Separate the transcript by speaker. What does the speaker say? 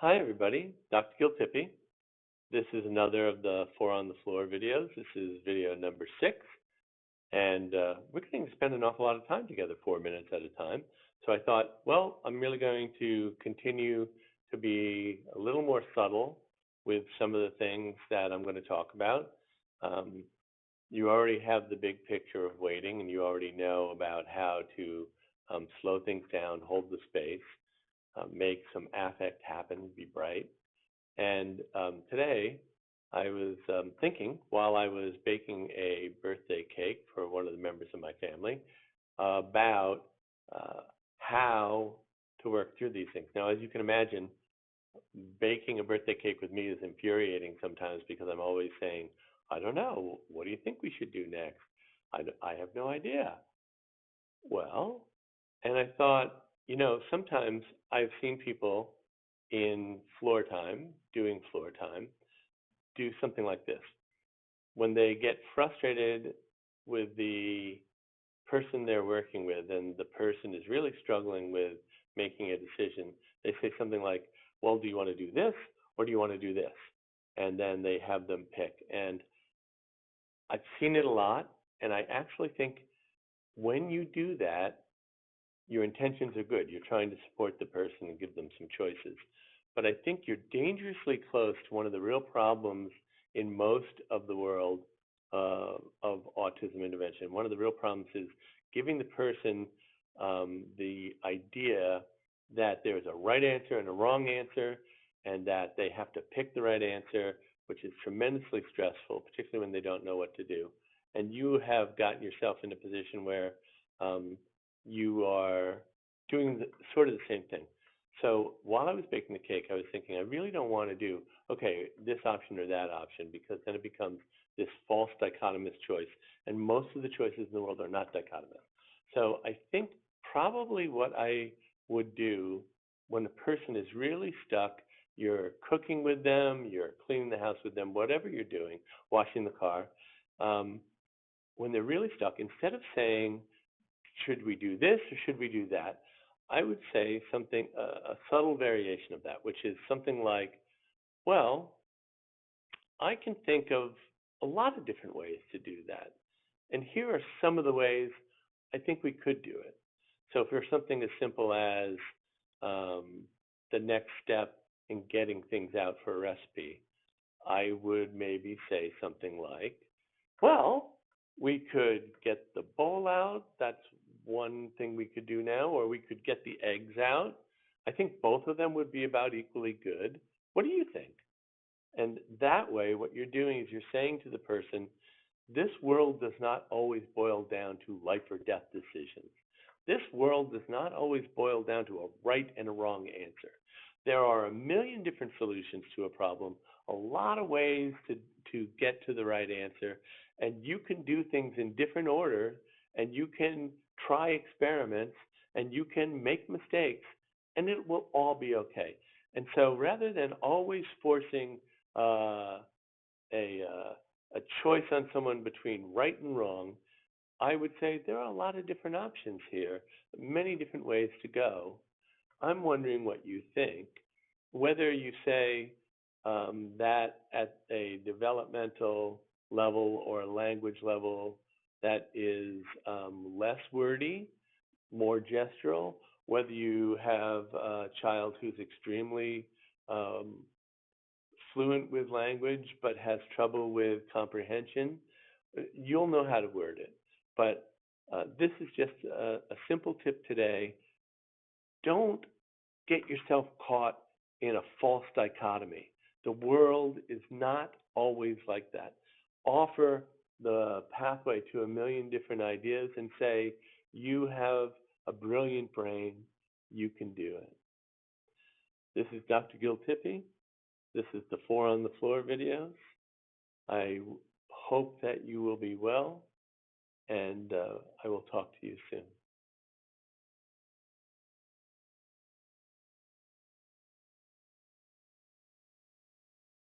Speaker 1: Hi, everybody. Dr. Gil Tippy. This is another of the Four on the Floor videos. This is video number 6, and we're going to spend an awful lot of time together, 4 minutes at a time. So I thought, well, I'm really going to continue to be a little more subtle with some of the things that I'm going to talk about. Um, you already have the big picture of waiting, and you already know about how to slow things down, hold the space, make some affect happen, be bright. And today, I was thinking while I was baking a birthday cake for one of the members of my family about how to work through these things. Now, as you can imagine, baking a birthday cake with me is infuriating sometimes because I'm always saying, I don't know, what do you think we should do next? I have no idea. Well, and I thought, sometimes I've seen people in floor time, doing floor time, do something like this. When they get frustrated with the person they're working with and the person is really struggling with making a decision, they say something like, well, do you want to do this or do you want to do this? And then they have them pick. And I've seen it a lot, and I actually think when you do that, your intentions are good. You're trying to support the person and give them some choices. But I think you're dangerously close to one of the real problems in most of the world of autism intervention. One of the real problems is giving the person the idea that there is a right answer and a wrong answer, and that they have to pick the right answer, which is tremendously stressful, particularly when they don't know what to do. And you have gotten yourself in a position where you are doing sort of the same thing. So while I was baking the cake, I was thinking, I really don't want to do, okay, this option or that option, because then it becomes this false dichotomous choice. And most of the choices in the world are not dichotomous. So I think probably what I would do when a person is really stuck, you're cooking with them, you're cleaning the house with them, whatever you're doing, washing the car, when they're really stuck, instead of saying, should we do this or should we do that? I would say something, a subtle variation of that, which is something like, well, I can think of a lot of different ways to do that. And here are some of the ways I think we could do it. So for something as simple as the next step in getting things out for a recipe, I would maybe say something like, well, we could get the bowl out. That's one thing we could do now, or we could get the eggs out. I think both of them would be about equally good. What do you think? And that way, what you're doing is you're saying to the person, this world does not always boil down to life or death decisions. This world does not always boil down to a right and a wrong answer. There are a million different solutions to a problem, a lot of ways to get to the right answer, and you can do things in different order, and you can try experiments, and you can make mistakes, and it will all be okay. And so rather than always forcing a choice on someone between right and wrong, I would say there are a lot of different options here, many different ways to go. I'm wondering what you think, whether you say that at a developmental level or a language level that is less wordy, more gestural, whether you have a child who's extremely fluent with language but has trouble with comprehension, you'll know how to word it. But this is just a simple tip today. Don't get yourself caught in a false dichotomy. The world is not always like that. Offer the pathway to a million different ideas and say, you have a brilliant brain, you can do it. This is Dr. Gil Tippy. This is the Four on the Floor videos. I hope that you will be well, and I will talk to you soon.